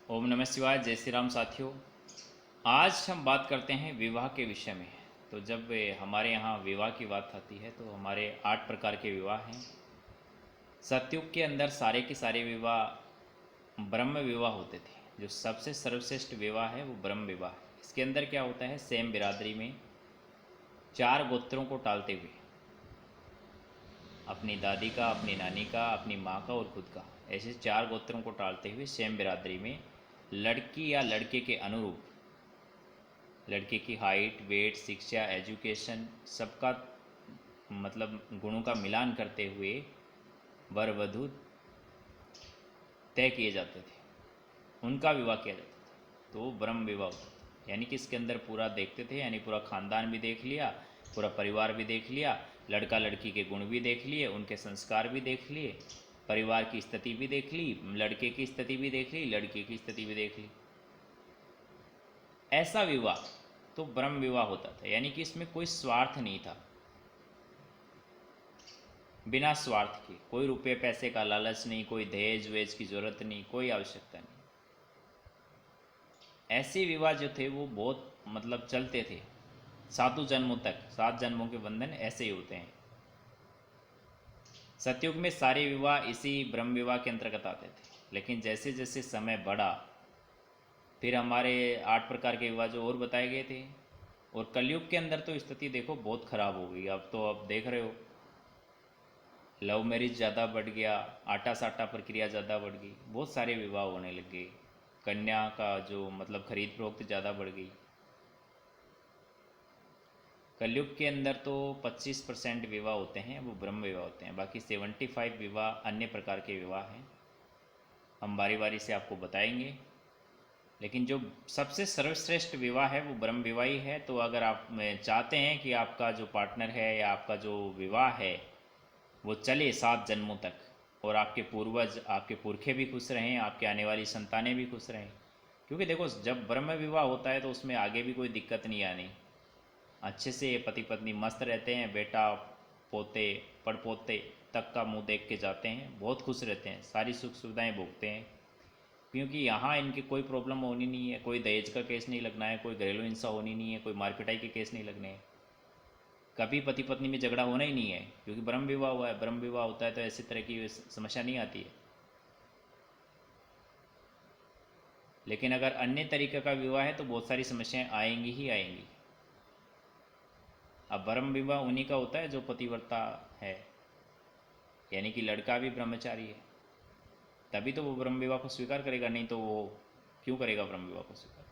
ओम नमः शिवाय। जय श्री राम साथियों। आज हम बात करते हैं विवाह के विषय में। तो जब हमारे यहाँ विवाह की बात आती है तो हमारे 8 प्रकार के विवाह हैं। सतयुग के अंदर सारे के सारे विवाह ब्रह्म विवाह होते थे। जो सबसे सर्वश्रेष्ठ विवाह है वो ब्रह्म विवाह है। इसके अंदर क्या होता है, सेम बिरादरी में 4 गोत्रों को टालते हुए, अपनी दादी का, अपनी नानी का, अपनी माँ का और खुद का, ऐसे 4 गोत्रों को टालते हुए सेम बिरादरी में लड़की या लड़के के अनुरूप, लड़के की हाइट, वेट, शिक्षा, एजुकेशन, सबका मतलब गुणों का मिलान करते हुए वर वधू तय किए जाते थे, उनका विवाह किया जाता था। तो ब्रह्म विवाह होता था। यानी कि इसके अंदर पूरा देखते थे, यानी पूरा खानदान भी देख लिया, पूरा परिवार भी देख लिया, लड़का लड़की के गुण भी देख लिए, उनके संस्कार भी देख लिए, परिवार की स्थिति भी देख ली, लड़के की स्थिति भी देख ली, लड़की की स्थिति भी देख ली। ऐसा विवाह तो ब्रह्म विवाह होता था। यानी कि इसमें कोई स्वार्थ नहीं था, बिना स्वार्थ के, कोई रुपये पैसे का लालच नहीं, कोई दहेज वेज की ज़रूरत नहीं, कोई आवश्यकता नहीं। ऐसे विवाह जो थे वो बहुत मतलब चलते थे 7 जन्मों तक। 7 जन्मों के बंधन ऐसे ही होते हैं। सतयुग में सारे विवाह इसी ब्रह्म विवाह के अंतर्गत आते थे, लेकिन जैसे जैसे समय बढ़ा फिर हमारे 8 प्रकार के विवाह जो और बताए गए थे। और कलयुग के अंदर तो स्थिति देखो बहुत ख़राब हो गई। अब तो अब देख रहे हो, लव मैरिज ज़्यादा बढ़ गया, आटा साटा प्रक्रिया ज़्यादा बढ़ गई, बहुत सारे विवाह होने लग गए, कन्या का जो मतलब खरीद फरोख्त ज़्यादा बढ़ गई। कलयुग के अंदर तो 25% विवाह होते हैं वो ब्रह्म विवाह होते हैं, बाकी 75 विवाह अन्य प्रकार के विवाह हैं। हम बारी बारी से आपको बताएंगे, लेकिन जो सबसे सर्वश्रेष्ठ विवाह है वो ब्रह्म विवाह ही है। तो अगर आप चाहते हैं कि आपका जो पार्टनर है या आपका जो विवाह है वो चले 7 जन्मों तक, और आपके पूर्वज, आपके पुरखे भी खुश रहें, आपके आने वाली संतानें भी खुश रहें, क्योंकि देखो जब ब्रह्म विवाह होता है तो उसमें आगे भी कोई दिक्कत नहीं आनी। अच्छे से पति पत्नी मस्त रहते हैं, बेटा पोते पड़पोते तक का मुंह देख के जाते हैं, बहुत खुश रहते हैं, सारी सुख सुविधाएं भोगते हैं, क्योंकि यहाँ इनकी कोई प्रॉब्लम होनी नहीं है, कोई दहेज का केस नहीं लगना है, कोई घरेलू हिंसा होनी नहीं है, कोई मारपिटाई के केस नहीं लगने हैं, कभी पति पत्नी में झगड़ा होना ही नहीं है, क्योंकि ब्रह्म विवाह हुआ है। ब्रह्म विवाह होता है तो ऐसी तरह की समस्या नहीं आती है। लेकिन अगर अन्य तरीके का विवाह है तो बहुत सारी समस्याएं आएंगी ही आएंगी। अब ब्रह्म विवाह उन्हीं का होता है जो पतिव्रता है, यानी कि लड़का भी ब्रह्मचारी है, तभी तो वो ब्रह्म विवाह को स्वीकार करेगा, नहीं तो वो क्यों करेगा ब्रह्म विवाह को स्वीकार।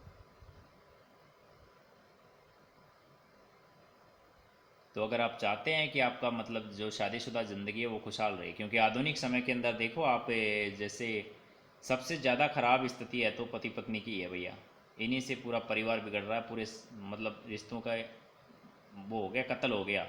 तो अगर आप चाहते हैं कि आपका मतलब जो शादीशुदा ज़िंदगी है वो खुशहाल रहे, क्योंकि आधुनिक समय के अंदर देखो आप, जैसे सबसे ज़्यादा ख़राब स्थिति है तो पति पत्नी की है भैया। इन्हीं से पूरा परिवार बिगड़ रहा है, पूरे मतलब रिश्तों का वो हो गया, कत्ल हो गया।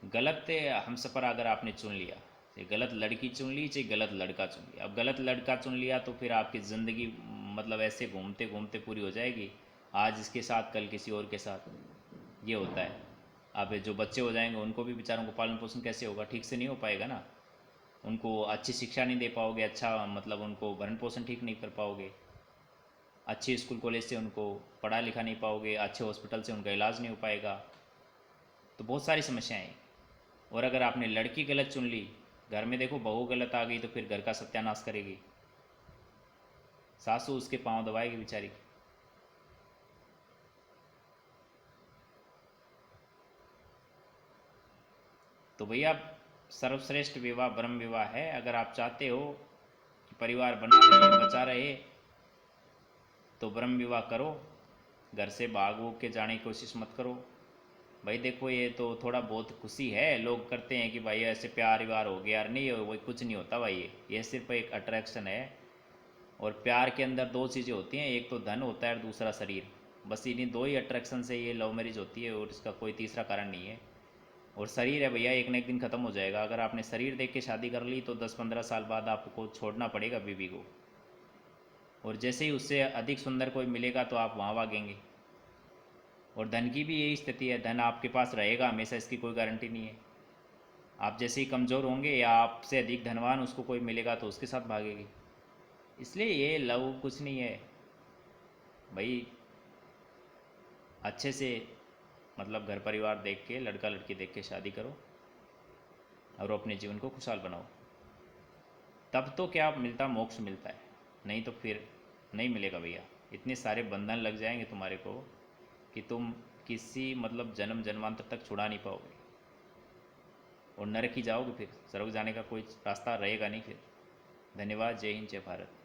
गलत हम सफ़र अगर आपने चुन लिया, चाहे गलत लड़की चुन ली चाहे गलत लड़का चुन लिया, अब गलत लड़का चुन लिया तो फिर आपकी ज़िंदगी मतलब ऐसे घूमते घूमते पूरी हो जाएगी, आज इसके साथ कल किसी और के साथ, ये होता है। अब जो बच्चे हो जाएंगे उनको भी बेचारों को पालन पोषण कैसे होगा, ठीक से नहीं हो पाएगा ना। उनको अच्छी शिक्षा नहीं दे पाओगे, अच्छा मतलब उनको भरण पोषण ठीक नहीं कर पाओगे, अच्छे स्कूल कॉलेज से उनको पढ़ा लिखा नहीं पाओगे, अच्छे हॉस्पिटल से उनका इलाज नहीं हो पाएगा, तो बहुत सारी समस्याएं हैं। और अगर आपने लड़की गलत चुन ली, घर में देखो बहू गलत आ गई तो फिर घर का सत्यानाश करेगी, सासू उसके पांव दबाएगी बेचारी। तो भैया सर्वश्रेष्ठ विवाह ब्रह्म विवाह है। अगर आप चाहते हो कि परिवार बना रहे बचा रहे तो ब्रह्म विवाह करो, घर से भाग भूग के जाने की कोशिश मत करो। भाई देखो ये तो थोड़ा बहुत खुशी है, लोग करते हैं कि भाई ऐसे प्यार व्यार हो गया, यार नहीं वो कुछ नहीं होता भाई, ये सिर्फ एक अट्रैक्शन है। और प्यार के अंदर 2 चीज़ें होती हैं, एक तो धन होता है और दूसरा शरीर। बस इन्हीं 2 ही अट्रैक्शन से ये लव मैरिज होती है, और इसका कोई तीसरा कारण नहीं है। और शरीर है भैया, एक न एक दिन ख़त्म हो जाएगा। अगर आपने शरीर देख के शादी कर ली तो 10-15 साल बाद आपको छोड़ना पड़ेगा बीवी को, और जैसे ही उससे अधिक सुंदर कोई मिलेगा तो आप वहाँ भागेंगे। और धन की भी यही स्थिति है, धन आपके पास रहेगा हमेशा, इसकी कोई गारंटी नहीं है। आप जैसे ही कमज़ोर होंगे या आपसे अधिक धनवान उसको कोई मिलेगा तो उसके साथ भागेगी। इसलिए ये लव कुछ नहीं है भाई। अच्छे से मतलब घर परिवार देख के, लड़का लड़की देख के शादी करो और अपने जीवन को खुशहाल बनाओ। तब तो क्या मिलता, मोक्ष मिलता है, नहीं तो फिर नहीं मिलेगा भैया। इतने सारे बंधन लग जाएंगे तुम्हारे को कि तुम किसी मतलब जन्म जन्मांतर तक छुड़ा नहीं पाओगे और नरक ही जाओगे, फिर स्वर्ग जाने का कोई रास्ता रहेगा नहीं फिर। धन्यवाद। जय हिंद, जय भारत।